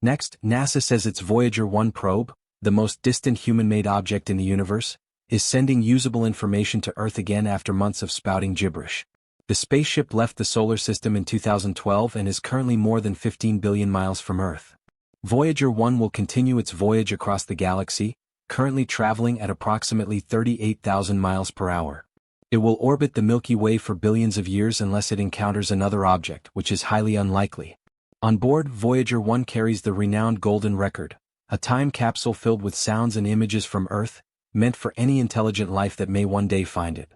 Next, NASA says its Voyager 1 probe, the most distant human-made object in the universe, is sending usable information to Earth again after months of spouting gibberish. The spaceship left the solar system in 2012 and is currently more than 15 billion miles from Earth. Voyager 1 will continue its voyage across the galaxy, currently traveling at approximately 38,000 miles per hour. It will orbit the Milky Way for billions of years unless it encounters another object, which is highly unlikely. On board, Voyager 1 carries the renowned Golden Record, a time capsule filled with sounds and images from Earth, meant for any intelligent life that may one day find it.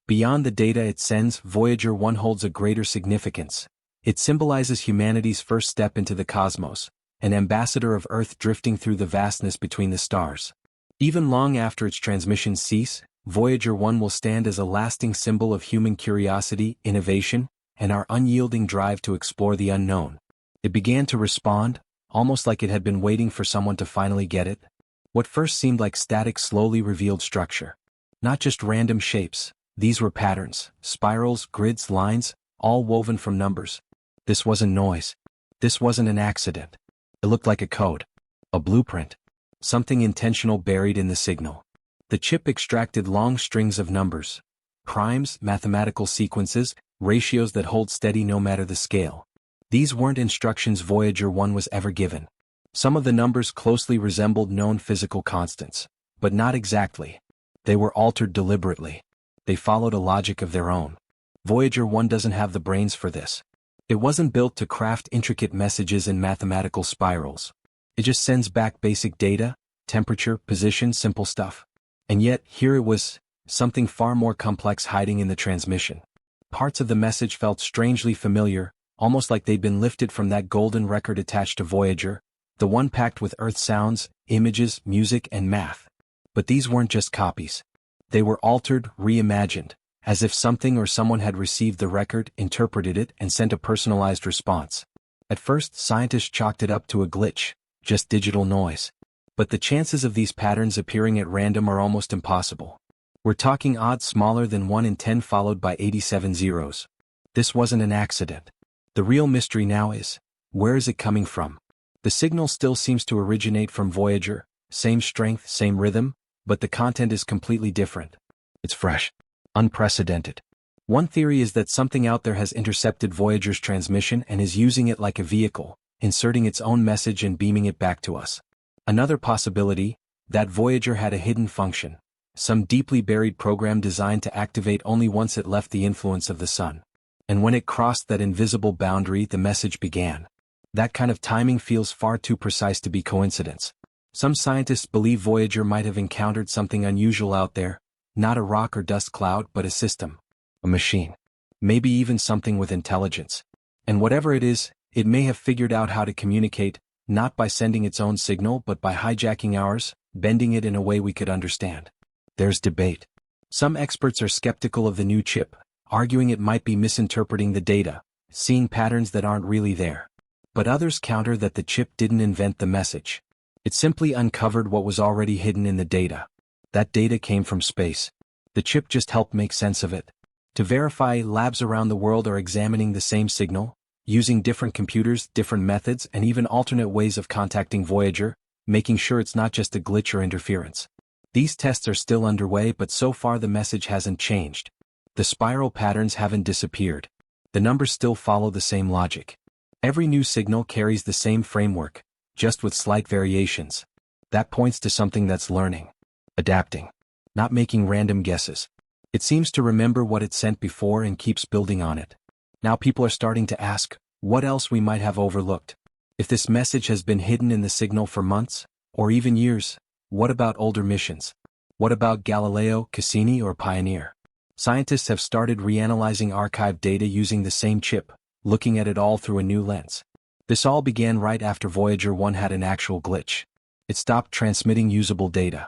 Beyond the data it sends, Voyager 1 holds a greater significance. It symbolizes humanity's first step into the cosmos, an ambassador of Earth drifting through the vastness between the stars. Even long after its transmissions cease, Voyager 1 will stand as a lasting symbol of human curiosity, innovation, and our unyielding drive to explore the unknown. It began to respond, almost like it had been waiting for someone to finally get it. What first seemed like static slowly revealed structure. Not just random shapes, these were patterns, spirals, grids, lines, all woven from numbers. This wasn't noise. This wasn't an accident. It looked like a code. A blueprint. Something intentional buried in the signal. The chip extracted long strings of numbers. Primes, mathematical sequences, ratios that hold steady no matter the scale. These weren't instructions Voyager 1 was ever given. Some of the numbers closely resembled known physical constants, but not exactly. They were altered deliberately. They followed a logic of their own. Voyager 1 doesn't have the brains for this. It wasn't built to craft intricate messages in mathematical spirals. It just sends back basic data, temperature, position, simple stuff. And yet, here it was, something far more complex hiding in the transmission. Parts of the message felt strangely familiar, almost like they'd been lifted from that golden record attached to Voyager, the one packed with Earth sounds, images, music, and math. But these weren't just copies. They were altered, reimagined, as if something or someone had received the record, interpreted it, and sent a personalized response. At first, scientists chalked it up to a glitch, just digital noise. But the chances of these patterns appearing at random are almost impossible. We're talking odds smaller than 1 in 10 followed by 87 zeros. This wasn't an accident. The real mystery now is, where is it coming from? The signal still seems to originate from Voyager, same strength, same rhythm, but the content is completely different. It's fresh. Unprecedented. One theory is that something out there has intercepted Voyager's transmission and is using it like a vehicle, inserting its own message and beaming it back to us. Another possibility, that Voyager had a hidden function, some deeply buried program designed to activate only once it left the influence of the sun. And when it crossed that invisible boundary, the message began. That kind of timing feels far too precise to be coincidence. Some scientists believe Voyager might have encountered something unusual out there, not a rock or dust cloud but a system. A machine. Maybe even something with intelligence. And whatever it is, it may have figured out how to communicate, not by sending its own signal but by hijacking ours, bending it in a way we could understand. There's debate. Some experts are skeptical of the new chip, arguing it might be misinterpreting the data, seeing patterns that aren't really there. But others counter that the chip didn't invent the message. It simply uncovered what was already hidden in the data. That data came from space. The chip just helped make sense of it. To verify, labs around the world are examining the same signal, using different computers, different methods, and even alternate ways of contacting Voyager, making sure it's not just a glitch or interference. These tests are still underway, but so far the message hasn't changed. The spiral patterns haven't disappeared. The numbers still follow the same logic. Every new signal carries the same framework, just with slight variations. That points to something that's learning, adapting, not making random guesses. It seems to remember what it sent before and keeps building on it. Now people are starting to ask, what else we might have overlooked? If this message has been hidden in the signal for months, or even years, what about older missions? What about Galileo, Cassini, or Pioneer? Scientists have started reanalyzing archived data using the same chip, looking at it all through a new lens. This all began right after Voyager 1 had an actual glitch. It stopped transmitting usable data.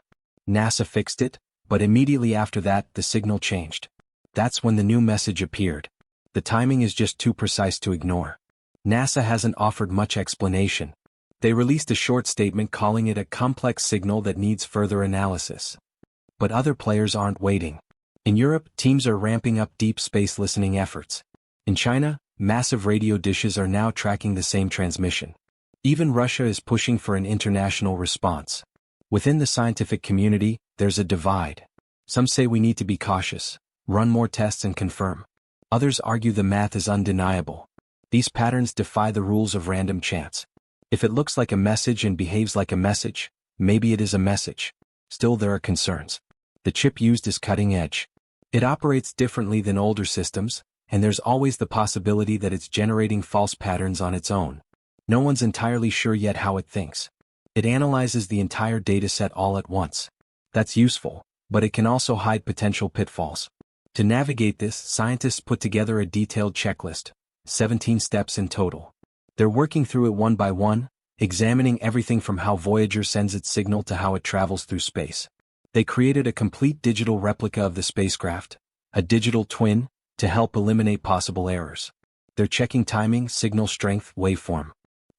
NASA fixed it, but immediately after that, the signal changed. That's when the new message appeared. The timing is just too precise to ignore. NASA hasn't offered much explanation. They released a short statement calling it a complex signal that needs further analysis. But other players aren't waiting. In Europe, teams are ramping up deep space listening efforts. In China, massive radio dishes are now tracking the same transmission. Even Russia is pushing for an international response. Within the scientific community, there's a divide. Some say we need to be cautious, run more tests and confirm. Others argue the math is undeniable. These patterns defy the rules of random chance. If it looks like a message and behaves like a message, maybe it is a message. Still, there are concerns. The chip used is cutting edge. It operates differently than older systems, and there's always the possibility that it's generating false patterns on its own. No one's entirely sure yet how it thinks. It analyzes the entire dataset all at once. That's useful, but it can also hide potential pitfalls. To navigate this, scientists put together a detailed checklist, 17 steps in total. They're working through it one by one, examining everything from how Voyager sends its signal to how it travels through space. They created a complete digital replica of the spacecraft, a digital twin, to help eliminate possible errors. They're checking timing, signal strength, waveform.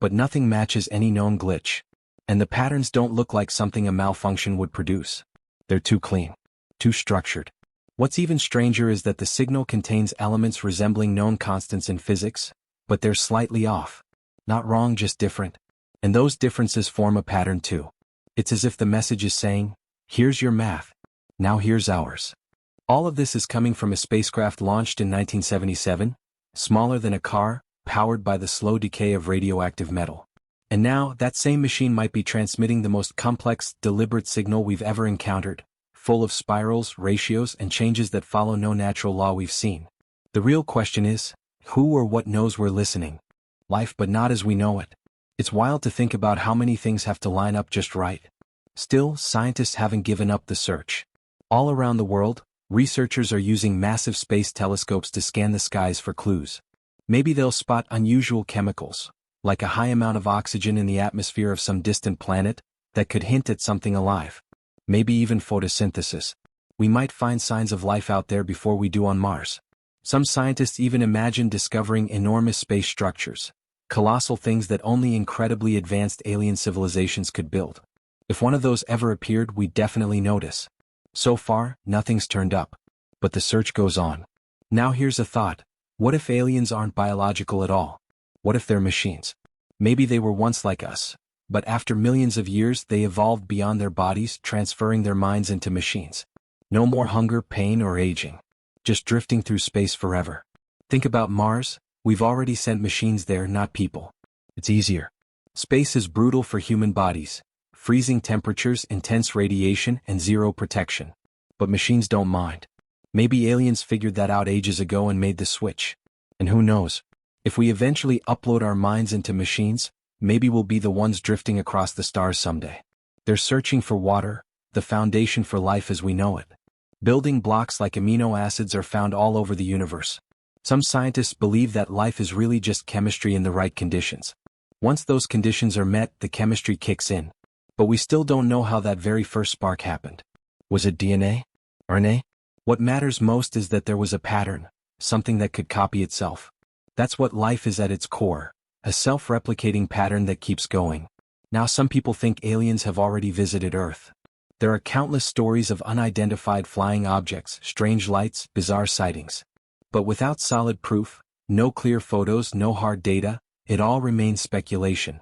But nothing matches any known glitch. And the patterns don't look like something a malfunction would produce. They're too clean, too structured. What's even stranger is that the signal contains elements resembling known constants in physics, but they're slightly off. Not wrong, just different. And those differences form a pattern too. It's as if the message is saying, here's your math. Now here's ours. All of this is coming from a spacecraft launched in 1977, smaller than a car, powered by the slow decay of radioactive metal. And now, that same machine might be transmitting the most complex, deliberate signal we've ever encountered, full of spirals, ratios, and changes that follow no natural law we've seen. The real question is, who or what knows we're listening? Life, but not as we know it. It's wild to think about how many things have to line up just right. Still, scientists haven't given up the search. All around the world, researchers are using massive space telescopes to scan the skies for clues. Maybe they'll spot unusual chemicals, like a high amount of oxygen in the atmosphere of some distant planet, that could hint at something alive. Maybe even photosynthesis. We might find signs of life out there before we do on Mars. Some scientists even imagine discovering enormous space structures, colossal things that only incredibly advanced alien civilizations could build. If one of those ever appeared, we'd definitely notice. So far, nothing's turned up. But the search goes on. Now here's a thought. What if aliens aren't biological at all? What if they're machines? Maybe they were once like us, but after millions of years they evolved beyond their bodies, transferring their minds into machines. No more hunger, pain, or aging. Just drifting through space forever. Think about Mars. We've already sent machines there, not people. It's easier. Space is brutal for human bodies. Freezing temperatures, intense radiation, and zero protection. But machines don't mind. Maybe aliens figured that out ages ago and made the switch. And who knows? If we eventually upload our minds into machines, maybe we'll be the ones drifting across the stars someday. They're searching for water, the foundation for life as we know it. Building blocks like amino acids are found all over the universe. Some scientists believe that life is really just chemistry in the right conditions. Once those conditions are met, the chemistry kicks in. But we still don't know how that very first spark happened. Was it DNA? RNA? What matters most is that there was a pattern, something that could copy itself. That's what life is at its core, a self-replicating pattern that keeps going. Now some people think aliens have already visited Earth. There are countless stories of unidentified flying objects, strange lights, bizarre sightings. But without solid proof, no clear photos, no hard data, it all remains speculation.